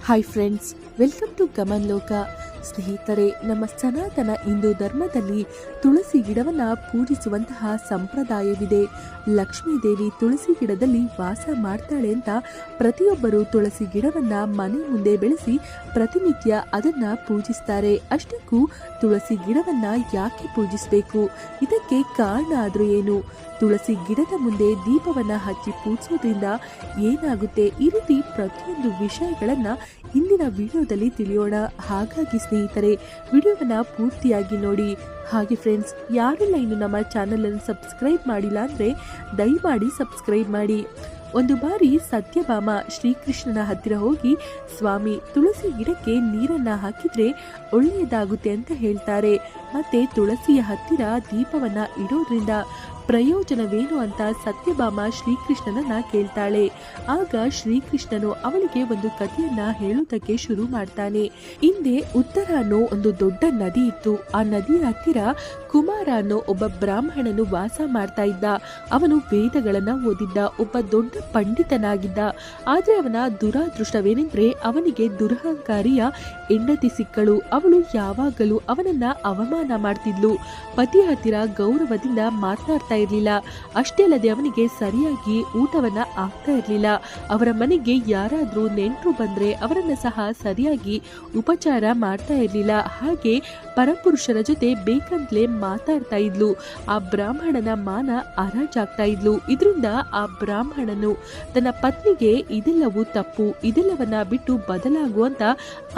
Hi friends, welcome to ಗಮನ್ ಲೋಕ. ಸ್ನೇಹಿತರೆ, ನಮ್ಮ ಸನಾತನ ಹಿಂದೂ ಧರ್ಮದಲ್ಲಿ ತುಳಸಿ ಗಿಡವನ್ನ ಪೂಜಿಸುವಂತಹ ಸಂಪ್ರದಾಯವಿದೆ. ಲಕ್ಷ್ಮೀ ದೇವಿ ತುಳಸಿ ಗಿಡದಲ್ಲಿ ವಾಸ ಮಾಡ್ತಾಳೆ ಅಂತ ಪ್ರತಿಯೊಬ್ಬರು ತುಳಸಿ ಗಿಡವನ್ನ ಮನೆ ಮುಂದೆ ಬೆಳೆಸಿ ಪ್ರತಿನಿತ್ಯ ಅದನ್ನ ಪೂಜಿಸ್ತಾರೆ. ಅಷ್ಟಕ್ಕೂ ತುಳಸಿ ಗಿಡವನ್ನ ಯಾಕೆ ಪೂಜಿಸಬೇಕು? ಇದಕ್ಕೆ ಕಾರಣ ಆದ್ರೂ ಏನು? ತುಳಸಿ ಗಿಡದ ಮುಂದೆ ದೀಪವನ್ನ ಹಚ್ಚಿ ಪೂಜಿಸೋದ್ರಿಂದ ಏನಾಗುತ್ತೆ? ಈ ರೀತಿ ಪ್ರತಿಯೊಂದು ವಿಷಯಗಳನ್ನ ಇಂದಿನ ವಿಡಿಯೋದಲ್ಲಿ ತಿಳಿಯೋಣ. ಹಾಗಾಗಿ ಸ್ನೇಹಿತರೆ, ವಿಡಿಯೋವನ್ನ ಪೂರ್ತಿಯಾಗಿ ನೋಡಿ. ಹಾಗೆ ಫ್ರೆಂಡ್ಸ್, ಯಾರೆಲ್ಲ ಇನ್ನು ನಮ್ಮ ಚಾನೆಲ್ ಅನ್ನು ಸಬ್ಸ್ಕ್ರೈಬ್ ಮಾಡಿಲ್ಲ ಅಂದ್ರೆ ದಯಮಾಡಿ ಸಬ್ಸ್ಕ್ರೈಬ್ ಮಾಡಿ. ಒಂದು ಬಾರಿ ಸತ್ಯಭಾಮ ಶ್ರೀಕೃಷ್ಣನ ಹತ್ತಿರ ಹೋಗಿ, ಸ್ವಾಮಿ, ತುಳಸಿ ಗಿಡಕ್ಕೆ ನೀರನ್ನ ಹಾಕಿದ್ರೆ ಒಳ್ಳೆಯದಾಗುತ್ತೆ ಅಂತ ಹೇಳ್ತಾರೆ. ಮತ್ತೆ ತುಳಸಿಯ ಹತ್ತಿರ ದೀಪವನ್ನ ಇಡೋದ್ರಿಂದ ಪ್ರಯೋಜನವೇನು ಅಂತ ಸತ್ಯಭಾಮ ಶ್ರೀಕೃಷ್ಣನನ್ನ ಕೇಳ್ತಾಳೆ. ಆಗ ಶ್ರೀಕೃಷ್ಣನು ಅವಳಿಗೆ ಒಂದು ಕಥೆಯನ್ನ ಹೇಳುವುದಕ್ಕೆ ಶುರು ಮಾಡ್ತಾನೆ. ಹಿಂದೆ ಉತ್ತರ ಅನ್ನೋ ಒಂದು ದೊಡ್ಡ ನದಿ ಇತ್ತು. ಆ ನದಿಯ ಹತ್ತಿರ ಕುಮಾರ ಅನ್ನೋ ಒಬ್ಬ ಬ್ರಾಹ್ಮಣನು ವಾಸ ಮಾಡ್ತಾ ಇದ್ದ. ಅವನು ವೇದಗಳನ್ನ ಓದಿದ್ದ, ಒಬ್ಬ ದೊಡ್ಡ ಪಂಡಿತನಾಗಿದ್ದ. ಆದ್ರೆ ಅವನ ದುರಾದೃಷ್ಟವೇನೆಂದ್ರೆ ಅವನಿಗೆ ದುರಹಂಕಾರಿಯ ಹೆಂಡತಿ ಸಿಕ್ಕಳು. ಅವಳು ಯಾವಾಗಲೂ ಅವನನ್ನ ಅವಮಾನ ಮಾಡ್ತಿದ್ಲು. ಪತಿ ಹತ್ತಿರ ಗೌರವದಿಂದ ಮಾತನಾಡ್ತಾ ಇರ್ಲಿಲ್ಲ. ಅಷ್ಟೇ ಅಲ್ಲದೆ ಅವನಿಗೆ ಸರಿಯಾಗಿ ಊಟವನ್ನ ಆಗ್ತಾ ಇರ್ಲಿಲ್ಲ. ಅವರ ಮನೆಗೆ ಯಾರಾದ್ರೂ ನೆಂಟರು ಬಂದ್ರೆ ಅವರನ್ನ ಸಹ ಸರಿಯಾಗಿ ಉಪಚಾರ ಮಾಡ್ತಾ ಇರ್ಲಿಲ್ಲ. ಹಾಗೆ ಪರಪುರುಷರ ಜೊತೆ ಬೇಕಂತಲೇ ಮಾತಾಡ್ತಾ ಇದ್ಲು. ಆ ಬ್ರಾಹ್ಮಣನ ಮಾನ ಹರಾಜಾಗ್ತಾ ಇದ್ಲು. ಇದರಿಂದ ಆ ಬ್ರಾಹ್ಮಣನು ತನ್ನ ಪತ್ನಿಗೆ ಇದೆಲ್ಲವೂ ತಪ್ಪು, ಇದೆಲ್ಲವನ್ನ ಬಿಟ್ಟು ಬದಲಾಗುವಂತ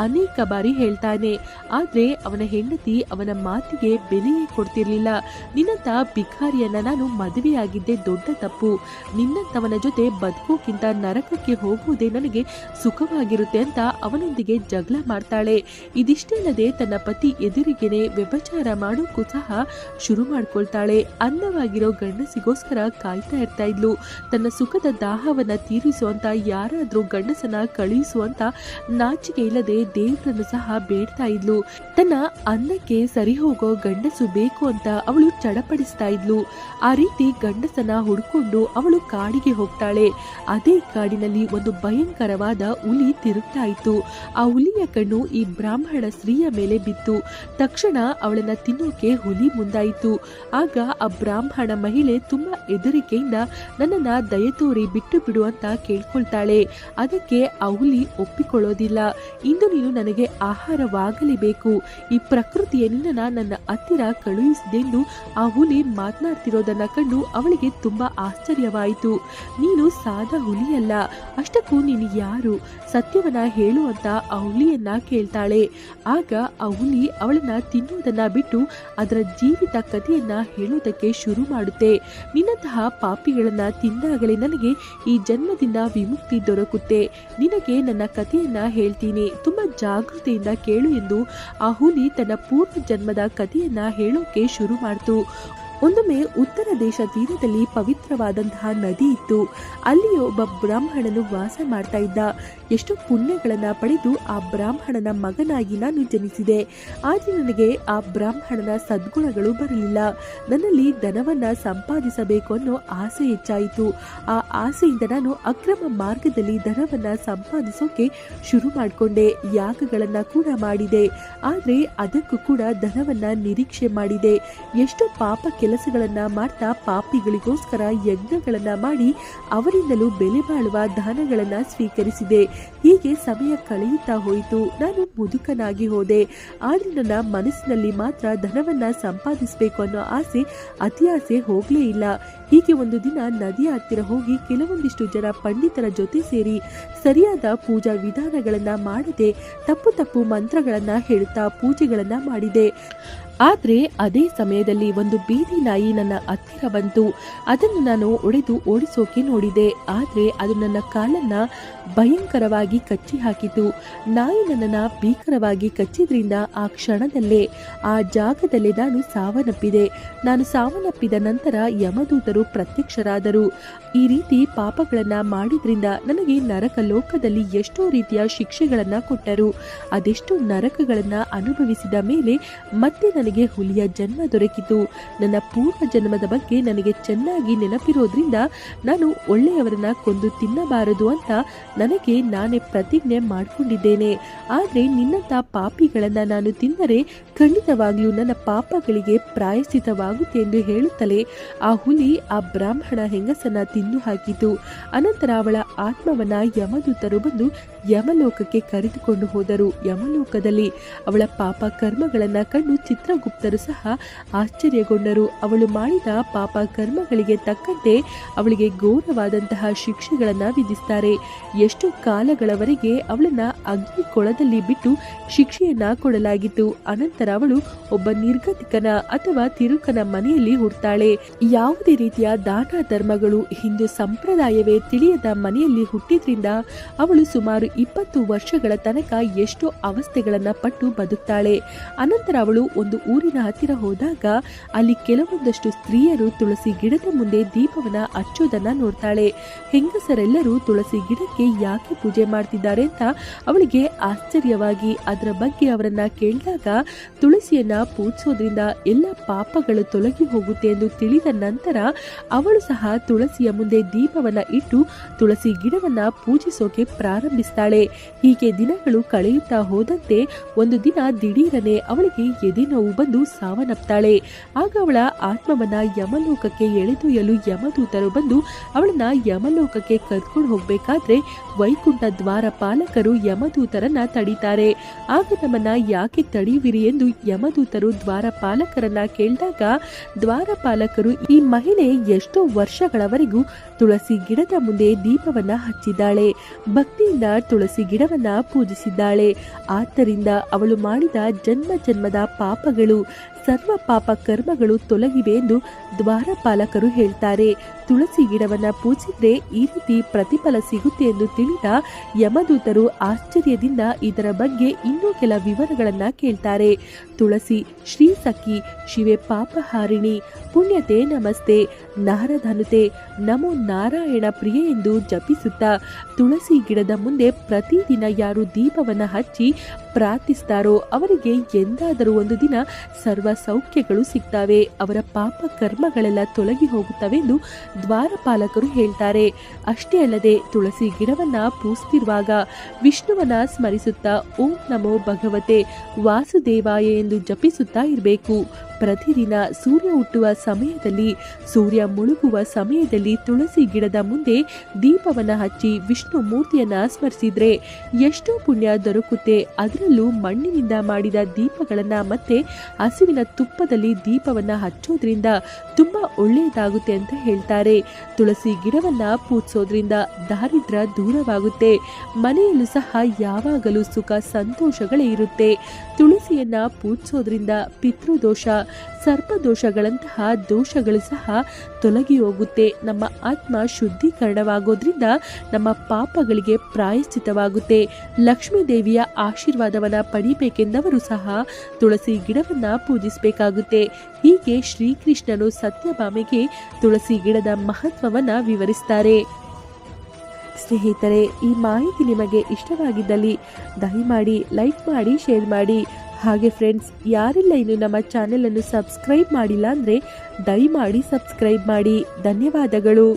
ಅನೇಕ ಬಾರಿ ಹೇಳ್ತಾನೆ. ಆದ್ರೆ ಅವನ ಹೆಂಡತಿ ಅವನ ಮಾತಿಗೆ ಬೆಲೆಯೇ ಕೊಡ್ತಿರ್ಲಿಲ್ಲ. ನಿನ್ನಂತ ಭಿಕಾರಿಯನ್ನ ನಾನು ಮದುವೆಯಾಗಿದ್ದೆ ದೊಡ್ಡ ತಪ್ಪು. ನಿನ್ನಂತವನ ಜೊತೆ ಬದುಕೋಕ್ಕಿಂತ ನರಕಕ್ಕೆ ಹೋಗುವುದೇ ನನಗೆ ಸುಖವಾಗಿರುತ್ತೆ ಅಂತ ಅವನೊಂದಿಗೆ ಜಗಳ ಮಾಡ್ತಾಳೆ. ಇದಿಷ್ಟೇ ಅಲ್ಲದೆ ತನ್ನ ಪತಿ ಎದುರಿಗೆನೆ ವ್ಯಭಿಚಾರ ಮಾಡೋಕ್ಕೂ ಸಹ ಶುರು ಮಾಡ್ಕೊಳ್ತಾಳೆ. ಅಂದವಾಗಿರೋ ಗಂಡಸಿಗೋಸ್ಕರ ಕಾಯ್ತಾ ಇರ್ತಾ ಇದ್ಲು. ತನ್ನ ಸುಖದ ದಾಹವನ್ನ ತೀರಿಸುವಂತ ಯಾರಾದ್ರೂ ಗಂಡಸನ ಕಳುಹಿಸುವಂತ ನಾಚಿಕೆ ಇಲ್ಲದೆ ದೇವರನ್ನು ಸಹ ಬೇಡ್ತಾ ಇದ್ಲು. ತನ್ನ ಅನ್ನಕ್ಕೆ ಸರಿ ಹೋಗೋ ಗಂಡಸು ಬೇಕು ಅಂತ ಅವಳು ಚಡಪಡಿಸ್ತಾ ಇದ್ಲು. ಆ ರೀತಿ ಗಂಡಸನ ಹುಡ್ಕೊಂಡು ಅವಳು ಕಾಡಿಗೆ ಹೋಗ್ತಾಳೆ. ಅದೇ ಕಾಡಿನಲ್ಲಿ ಒಂದು ಭಯಂಕರವಾದ ಹುಲಿ ತಿರುಗ್ತಾ ಇತ್ತು. ಆ ಹುಲಿಯ ಕಣ್ಣು ಈ ಬ್ರಾಹ್ಮಣ ಸ್ತ್ರೀಯ ಮೇಲೆ ಬಿತ್ತು. ತಕ್ಷಣ ಅವಳನ್ನ ತಿನ್ನೋಕೆ ಹುಲಿ ಮುಂದಾಯಿತು. ಆಗ ಆ ಬ್ರಾಹ್ಮಣ ಮಹಿಳೆ ತುಂಬಾ ಹೆದರಿಕೆಯಿಂದ ನನ್ನನ್ನ ದಯತೋರಿ ಬಿಟ್ಟು ಬಿಡು ಅಂತ ಕೇಳ್ಕೊಳ್ತಾಳೆ. ಅದಕ್ಕೆ ಆ ಹುಲಿ ಒಪ್ಪಿಕೊಳ್ಳೋದಿಲ್ಲ. ಇಂದು ನೀನು ನನಗೆ ಆಹಾರವಾಗಲೇಬೇಕು. ಈ ಪ್ರಕೃತಿಯ ನಿನ್ನ ನನ್ನ ಹತ್ತಿರ ಕಳುಹಿಸಿದೆಂದು ಆ ಹುಲಿ ಮಾತನಾಡ್ತಿರೋದನ್ನ ಕಂಡು ಅವಳಿಗೆ ತುಂಬಾ ಆಶ್ಚರ್ಯವಾಯಿತು. ನೀನು ಸಾದಾ ಹುಲಿಯಲ್ಲ, ಅಷ್ಟಕ್ಕೂ ನೀನು ಯಾರು? ಸತ್ಯವನ್ನ ಹೇಳುವಂತ ಆ ಹುಲಿಯನ್ನ ಕೇಳ್ತಾಳೆ. ಆಗ ಆ ಹುಲಿ ಅವಳನ್ನ ತಿನ್ನುವುದನ್ನ ಬಿಟ್ಟು ಅದರ ಜೀವಿತ ಕಥೆಯನ್ನ ಹೇಳೋದಕ್ಕೆ ಶುರು ಮಾಡುತ್ತೆ. ನಿನ್ನಂತಹ ಪಾಪಿಗಳನ್ನ ತಿಂದಾಗಲೇ ನನಗೆ ಈ ಜನ್ಮದಿಂದ ವಿಮುಕ್ತಿ ದೊರಕುತ್ತೆ. ನಿನಗೆ ನನ್ನ ಕಥೆಯನ್ನ ಹೇಳ್ತೀನಿ, ತುಂಬಾ ಜಾಗೃತಿಯಿಂದ ಕೇಳು ಎಂದು ಆ ಹುಲಿ ತನ್ನ ಪೂರ್ವ ಜನ್ಮದ ಕಥೆಯನ್ನ ಹೇಳೋಕೆ ಶುರು ಮಾಡ್ತು. ಒಮ್ಮೆ ಉತ್ತರ ದೇಶ ತೀರದಲ್ಲಿ ಪವಿತ್ರವಾದಂತಹ ನದಿ ಇತ್ತು. ಅಲ್ಲಿ ಒಬ್ಬ ಬ್ರಾಹ್ಮಣನು ವಾಸ ಮಾಡ್ತಾ ಇದ್ದ. ಎಷ್ಟು ಪುಣ್ಯಗಳನ್ನ ಪಡೆದು ಆ ಬ್ರಾಹ್ಮಣನ ಮಗನಾಗಿ ನಾನು ಜನಿಸಿದೆ. ಆದ್ರೆ ನನಗೆ ಆ ಬ್ರಾಹ್ಮಣನ ಸದ್ಗುಣಗಳು ಬರಲಿಲ್ಲ. ನನ್ನಲ್ಲಿ ಧನವನ್ನ ಸಂಪಾದಿಸಬೇಕು ಅನ್ನೋ ಆಸೆ ಹೆಚ್ಚಾಯಿತು. ಆ ಆಸೆಯಿಂದ ನಾನು ಅಕ್ರಮ ಮಾರ್ಗದಲ್ಲಿ ಧನವನ್ನ ಸಂಪಾದಿಸೋಕೆ ಶುರು ಮಾಡಿಕೊಂಡೆ. ಯಾಗಗಳನ್ನ ಕೂಡ ಮಾಡಿದೆ. ಆದ್ರೆ ಅದಕ್ಕೂ ಕೂಡ ಧನವನ್ನ ನಿರೀಕ್ಷೆ ಮಾಡಿದೆ. ಎಷ್ಟು ಪಾಪ ಕೆಲಸಗಳನ್ನ ಮಾಡ್ತಾ ಪಾಪಿಗಳಿಗೋಸ್ಕರ ಯಜ್ಞಗಳನ್ನ ಮಾಡಿ ಅವರಿಂದಲೂ ಬೆಲೆ ಬಾಳುವ ದಾನಗಳನ್ನ ಸ್ವೀಕರಿಸಿದೆ. ಹೀಗೆ ಸಮಯ ಕಳೆಯುತ್ತಾ ಹೋಯಿತು. ನಾನು ಮುದುಕನಾಗಿ ಹೋದೆ. ಆದ್ರೆ ನನ್ನ ಮನಸ್ಸಿನಲ್ಲಿ ಮಾತ್ರ ಧನವನ್ನ ಸಂಪಾದಿಸಬೇಕು ಅನ್ನೋ ಆಸೆ, ಅತಿಯಾಸೆ ಹೋಗ್ಲೇ ಇಲ್ಲ. ಹೀಗೆ ಒಂದು ದಿನ ನದಿಯ ಹತ್ತಿರ ಹೋಗಿ ಕೆಲವೊಂದಿಷ್ಟು ಜನ ಪಂಡಿತರ ಜೊತೆ ಸೇರಿ ಸರಿಯಾದ ಪೂಜಾ ವಿಧಾನಗಳನ್ನ ಮಾಡದೆ ತಪ್ಪು ಮಂತ್ರಗಳನ್ನ ಹೇಳುತ್ತಾ ಪೂಜೆಗಳನ್ನ ಮಾಡಿದೆ. ಆದ್ರೆ ಅದೇ ಸಮಯದಲ್ಲಿ ಒಂದು ಬೀದಿ ನಾಯಿ ನನ್ನ ಹತ್ತಿರ ಬಂತು. ಅದನ್ನು ನಾನು ಒಡೆದು ಓಡಿಸೋಕೆ ನೋಡಿದೆ. ಆದ್ರೆ ಅದು ನನ್ನ ಕಾಲನ್ನ ಭಯಂಕರವಾಗಿ ಕಚ್ಚಿ ಹಾಕಿತು. ನಾಯಿ ನನ್ನನ್ನ ಭೀಕರವಾಗಿ ಕಚ್ಚಿದ್ರಿಂದ ಆ ಕ್ಷಣದಲ್ಲೇ ಆ ಜಾಗದಲ್ಲೇ ನಾನು ಸಾವನ್ನಪ್ಪಿದೆ. ನಾನು ಸಾವನ್ನಪ್ಪಿದ ನಂತರ ಯಮದೂತರು ಪ್ರತ್ಯಕ್ಷರಾದರು. ಈ ರೀತಿ ಪಾಪಗಳನ್ನ ಮಾಡಿದ್ರಿಂದ ನನಗೆ ನರಕ ಲೋಕದಲ್ಲಿ ಎಷ್ಟೋ ರೀತಿಯ ಶಿಕ್ಷೆಗಳನ್ನ ಕೊಟ್ಟರು. ಅದೆಷ್ಟು ನರಕಗಳನ್ನ ಅನುಭವಿಸಿದ ಮೇಲೆ ಮತ್ತೆ ನನಗೆ ಹುಲಿಯ ಜನ್ಮ ದೊರಕಿತು. ನನ್ನ ಪೂರ್ವ ಜನ್ಮದ ಬಗ್ಗೆ ನನಗೆ ಚೆನ್ನಾಗಿ ನೆನಪಿರೋದ್ರಿಂದ ನಾನು ಒಳ್ಳೆಯವರನ್ನ ಕೊಂದು ತಿನ್ನಬಾರದು ಅಂತ ನನಗೆ ನಾನೇ ಪ್ರತಿಜ್ಞೆ ಮಾಡಿಕೊಂಡಿದ್ದೇನೆ. ಆದರೆ ನಿನ್ನಂಥ ಪಾಪಿಗಳನ್ನ ನಾನು ತಿಂದರೆ ಖಂಡಿತವಾಗ್ಲೂ ನನ್ನ ಪಾಪಗಳಿಗೆ ಪ್ರಾಯಶ್ಚಿತವಾಗುತ್ತೆ ಎಂದು ಹೇಳುತ್ತಲೇ ಆ ಹುಲಿ ಆ ಬ್ರಾಹ್ಮಣ ಹೆಂಗಸನ್ನ ತಿಂದು ಹಾಕಿತು. ಅನಂತರ ಅವಳ ಆತ್ಮವನ್ನ ಯಮದೂತರು ಬಂದು ಯಮಲೋಕಕ್ಕೆ ಕರೆದುಕೊಂಡು ಹೋದರು. ಯಮಲೋಕದಲ್ಲಿ ಅವಳ ಪಾಪ ಕರ್ಮಗಳನ್ನ ಕಂಡು ಚಿತ್ರಗುಪ್ತರು ಸಹ ಆಶ್ಚರ್ಯಗೊಂಡರು. ಅವಳು ಮಾಡಿದ ಪಾಪ ಕರ್ಮಗಳಿಗೆ ತಕ್ಕಂತೆ ಅವಳಿಗೆ ಘೋರವಾದಂತಹ ಶಿಕ್ಷೆಗಳನ್ನ ವಿಧಿಸ್ತಾರೆ. ಎಷ್ಟು ಕಾಲಗಳವರೆಗೆ ಅವಳನ್ನ ಅಗ್ನಿ ಕೊಳದಲ್ಲಿ ಬಿಟ್ಟು ಶಿಕ್ಷೆಯನ್ನ ಕೊಡಲಾಗಿತ್ತು. ಅನಂತರ ಅವಳು ಒಬ್ಬ ನಿರ್ಗತಿಕನ ಅಥವಾ ತಿರುಕನ ಮನೆಯಲ್ಲಿ ಹುಡ್ತಾಳೆ. ಯಾವುದೇ ರೀತಿಯ ದಾನ ಧರ್ಮಗಳು ಹಿಂದೂ ಸಂಪ್ರದಾಯವೇ ತಿಳಿಯದ ಮನೆಯಲ್ಲಿ ಹುಟ್ಟಿದ್ರಿಂದ ಅವಳು ಸುಮಾರು 20 ವರ್ಷಗಳ ತನಕ ಎಷ್ಟೋ ಅವಸ್ಥೆಗಳನ್ನ ಪಟ್ಟು ಬದುಕ್ತಾಳೆ. ಅನಂತರ ಅವಳು ಒಂದು ಊರಿನ ಹತ್ತಿರ ಹೋದಾಗ ಅಲ್ಲಿ ಕೆಲವೊಂದಷ್ಟು ಸ್ತ್ರೀಯರು ತುಳಸಿ ಗಿಡದ ಮುಂದೆ ದೀಪವನ್ನ ಹಚ್ಚೋದನ್ನ ನೋಡ್ತಾಳೆ. ಹೆಂಗಸರೆಲ್ಲರೂ ತುಳಸಿ ಗಿಡಕ್ಕೆ ಯಾಕೆ ಪೂಜೆ ಮಾಡ್ತಿದ್ದಾರೆ ಅಂತ ಅವಳಿಗೆ ಆಶ್ಚರ್ಯವಾಗಿ ಅದರ ಬಗ್ಗೆ ಅವರನ್ನ ಕೇಳಿದಾಗ ತುಳಸಿಯನ್ನ ಪೂಜಿಸೋದ್ರಿಂದ ಎಲ್ಲ ಪಾಪಗಳು ತೊಲಗಿ ಹೋಗುತ್ತೆ ಎಂದು ತಿಳಿದ ನಂತರ ಅವಳು ಸಹ ತುಳಸಿಯ ಮುಂದೆ ದೀಪವನ್ನ ಇಟ್ಟು ತುಳಸಿ ಗಿಡವನ್ನ ಪೂಜಿಸೋಕೆ ಪ್ರಾರಂಭಿಸ್ತಾಳೆ. ಹೀಗೆ ದಿನಗಳು ಕಳೆಯುತ್ತಾ ಹೋದಂತೆ ಒಂದು ದಿನ ದಿಢೀರನೆ ಅವಳಿಗೆ ಎದೆ ನೋವು ಬಂದು ಸಾವನ್ನಪ್ತಾಳೆ. ಆಗ ಅವಳ ಆತ್ಮವನ್ನ ಯಮಲೋಕಕ್ಕೆ ಎಳೆದೊಯ್ಯಲು ಯಮದೂತರು ಬಂದು ಅವಳನ್ನ ಯಮಲೋಕಕ್ಕೆ ಕರ್ಕೊಂಡು ಹೋಗ್ಬೇಕಾದ್ರೆ ವೈಕುಂಠ ದ್ವಾರ ಪಾಲಕರು ಯಮದೂತರನ್ನ ತಡೀತಾರೆ. ಆಗ ನಮ್ಮನ್ನ ಯಾಕೆ ತಡೆಯುವಿರಿ ಎಂದು ಯಮದೂತರು ದ್ವಾರ ಪಾಲಕರನ್ನ ಕೇಳಿದಾಗ ದ್ವಾರಪಾಲಕರು ಈ ಮಹಿಳೆ ಎಷ್ಟೋ ವರ್ಷಗಳವರೆಗೂ ತುಳಸಿ ಗಿಡದ ಮುಂದೆ ದೀಪವನ್ನ ಹಚ್ಚಿದ್ದಾಳೆ, ಭಕ್ತಿಯಿಂದ ತುಳಸಿ ಗಿಡವನ್ನ ಪೂಜಿಸಿದ್ದಾಳೆ. ಆದ್ದರಿಂದ ಅವಳು ಮಾಡಿದ ಜನ್ಮ ಜನ್ಮದ ಪಾಪಗಳು ಸರ್ವ ಪಾಪ ಕರ್ಮಗಳು ತೊಲಗಿವೆ ಎಂದು ದ್ವಾರಪಾಲಕರು ಹೇಳ್ತಾರೆ. ತುಳಸಿ ಗಿಡವನ್ನ ಪೂಜಿಸಿದ್ರೆ ಈ ರೀತಿ ಪ್ರತಿಫಲ ಸಿಗುತ್ತೆ ಎಂದು ತಿಳಿದ ಯಮದೂತರು ಆಶ್ಚರ್ಯದಿಂದ ಇದರ ಬಗ್ಗೆ ಇನ್ನೂ ಕೆಲ ವಿವರಗಳನ್ನ ಕೇಳ್ತಾರೆ. ತುಳಸಿ ಶ್ರೀ ಸಖಿ ಶಿವೆ ಪಾಪಹಾರಿಣಿ ಪುಣ್ಯತೆ ನಮಸ್ತೆ ನಾರಧನುತೆ ನಮೋ ನಾರಾಯಣ ಪ್ರಿಯೆ ಎಂದು ಜಪಿಸುತ್ತಾ ತುಳಸಿ ಗಿಡದ ಮುಂದೆ ಪ್ರತಿದಿನ ಯಾರು ದೀಪವನ್ನ ಹಚ್ಚಿ ಪ್ರಾರ್ಥಿಸ್ತಾರೋ ಅವರಿಗೆ ಎಂದಾದರೂ ಒಂದು ದಿನ ಸರ್ವ ಸೌಖ್ಯಗಳು ಸಿಗ್ತವೆ, ಅವರ ಪಾಪ ಕರ್ಮಗಳೆಲ್ಲ ತೊಲಗಿ ಹೋಗುತ್ತವೆ ಎಂದು ದ್ವಾರಪಾಲಕರು ಹೇಳ್ತಾರೆ. ಅಷ್ಟೇ ಅಲ್ಲದೆ ತುಳಸಿ ಗಿಡವನ್ನ ಪೂಜಿಸುತ್ತಿರುವಾಗ ವಿಷ್ಣುವನ್ನ ಸ್ಮರಿಸುತ್ತಾ ಓಂ ನಮೋ ಭಗವತೆ ವಾಸುದೇವಾಯ ಎಂದು ಜಪಿಸುತ್ತಾ ಇರಬೇಕು. ಪ್ರತಿದಿನ ಸೂರ್ಯ ಹುಟ್ಟುವ ಸಮಯದಲ್ಲಿ, ಸೂರ್ಯ ಮುಳುಗುವ ಸಮಯದಲ್ಲಿ ತುಳಸಿ ಗಿಡದ ಮುಂದೆ ದೀಪವನ್ನ ಹಚ್ಚಿ ವಿಷ್ಣು ಮೂರ್ತಿಯನ್ನ ಸ್ಮರಿಸಿದ್ರೆ ಎಷ್ಟೋ ಪುಣ್ಯ ದೊರಕುತ್ತೆ. ಅದರಲ್ಲೂ ಮಣ್ಣಿನಿಂದ ಮಾಡಿದ ದೀಪಗಳನ್ನ ಮತ್ತೆ ಹಸುವಿನ ತುಪ್ಪದಲ್ಲಿ ದೀಪವನ್ನ ಹಚ್ಚೋದ್ರಿಂದ ತುಂಬಾ ಒಳ್ಳೆಯದಾಗುತ್ತೆ ಅಂತ ಹೇಳ್ತಾರೆ. ತುಳಸಿ ಗಿಡವನ್ನ ಪೂಜಿಸೋದ್ರಿಂದ ದಾರಿದ್ರ್ಯ ದೂರವಾಗುತ್ತೆ, ಮನೆಯಲ್ಲೂ ಸಹ ಯಾವಾಗಲೂ ಸುಖ ಸಂತೋಷಗಳೇ ಇರುತ್ತೆ. ತುಳಸಿಯನ್ನ ಪೂಜಿಸೋದ್ರಿಂದ ಪಿತೃದೋಷ ಸರ್ಪದೋಷಗಳಂತಹ ದೋಷಗಳು ಸಹ ತೊಲಗಿ ಹೋಗುತ್ತೆ. ನಮ್ಮ ಆತ್ಮ ಶುದ್ಧೀಕರಣವಾಗೋದ್ರಿಂದ ನಮ್ಮ ಪಾಪಗಳಿಗೆ ಪ್ರಾಯಶ್ಚಿತವಾಗುತ್ತೆ. ಲಕ್ಷ್ಮೀ ದೇವಿಯ ಆಶೀರ್ವಾದವನ್ನ ಪಡಿಬೇಕೆಂದವರು ಸಹ ತುಳಸಿ ಗಿಡವನ್ನ ಪೂಜಿಸಬೇಕಾಗುತ್ತೆ. ಹೀಗೆ ಶ್ರೀಕೃಷ್ಣನು ಸತ್ಯಭಾಮೆಗೆ ತುಳಸಿ ಗಿಡದ ಮಹತ್ವವನ್ನ ವಿವರಿಸ್ತಾರೆ. ಸ್ನೇಹಿತರೆ, ಈ ಮಾಹಿತಿ ನಿಮಗೆ ಇಷ್ಟವಾಗಿದ್ದಲ್ಲಿ ದಯಮಾಡಿ ಲೈಕ್ ಮಾಡಿ, ಶೇರ್ ಮಾಡಿ. ಹಾಗೆ ಫ್ರೆಂಡ್ಸ್, ಯಾರೆಲ್ಲ ಇನ್ನು ನಮ್ಮ ಚಾನೆಲ್ ಅನ್ನು ಸಬ್ಸ್ಕ್ರೈಬ್ ಮಾಡಿಲ್ಲ ಅಂದರೆ ದಯಮಾಡಿ ಸಬ್ಸ್ಕ್ರೈಬ್ ಮಾಡಿ. ಧನ್ಯವಾದಗಳು.